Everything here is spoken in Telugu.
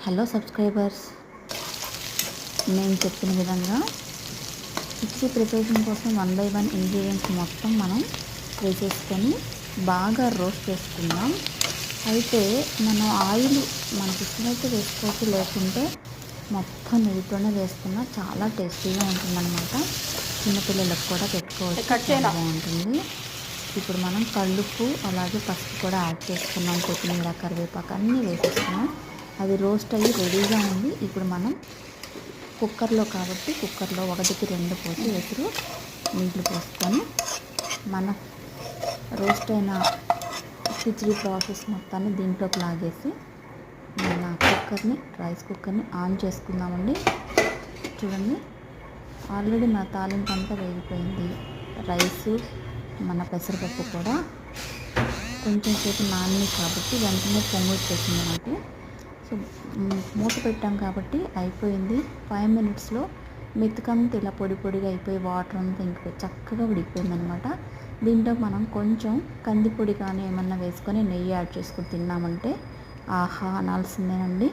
హలో సబ్స్క్రైబర్స్, నేను చెప్పిన విధంగా కిచిడి ప్రిపరేషన్ కోసం 1 by 1 ఇంగ్రీడియంట్స్ మొత్తం మనం వేసేసుకొని బాగా రోస్ట్ చేసుకుందాం. అయితే మనం ఆయిల్ మనకి ఇష్టమైతే వేసుకోవచ్చు, లేకుంటే మొత్తం నెయ్యితోనే వేసుకున్నా చాలా టేస్టీగా ఉంటుందన్నమాట. చిన్నపిల్లలకు కూడా పెట్టుకోవచ్చు, చాలా బాగుంటుంది. ఇప్పుడు మనం కల్లుప్పు అలాగే పసుపు కూడా యాడ్ చేసుకున్నాం, కొత్తిమీర కరివేపాకు అన్నీ వేసేసుకున్నాం. అది రోస్ట్ అయ్యి రెడీగా ఉంది. ఇప్పుడు మనం కుక్కర్లో కాబట్టి కుక్కర్లో 1కి 2 పోసి ఎసురు నీళ్ళు పోసుకొని మన రోస్ట్ అయిన కిచిడి ప్రాసెస్ మొత్తాన్ని దీంట్లోకి లాగేసి మన రైస్ కుక్కర్ని ఆన్ చేసుకుందామండి. చూడండి, ఆల్రెడీ మన తాలింపు అంతా వేగిపోయింది. రైసు మన పెసరపప్పు కూడా కొంచెం సేపు నాని కాబట్టి వెంటనే పొంగు వచ్చేసింది నాకు. సో మూత పెట్టాం కాబట్టి అయిపోయింది. 5 minutesలో మెతుకంతా ఇలా పొడి పొడిగా అయిపోయి వాటర్ అంతా ఇంక చక్కగా ఉడికిపోయింది అనమాట. దీంట్లో మనం కొంచెం కందిపొడి కానీ ఏమన్నా వేసుకొని నెయ్యి యాడ్ చేసుకొని తిన్నామంటే ఆహా అనాల్సిందేనండి.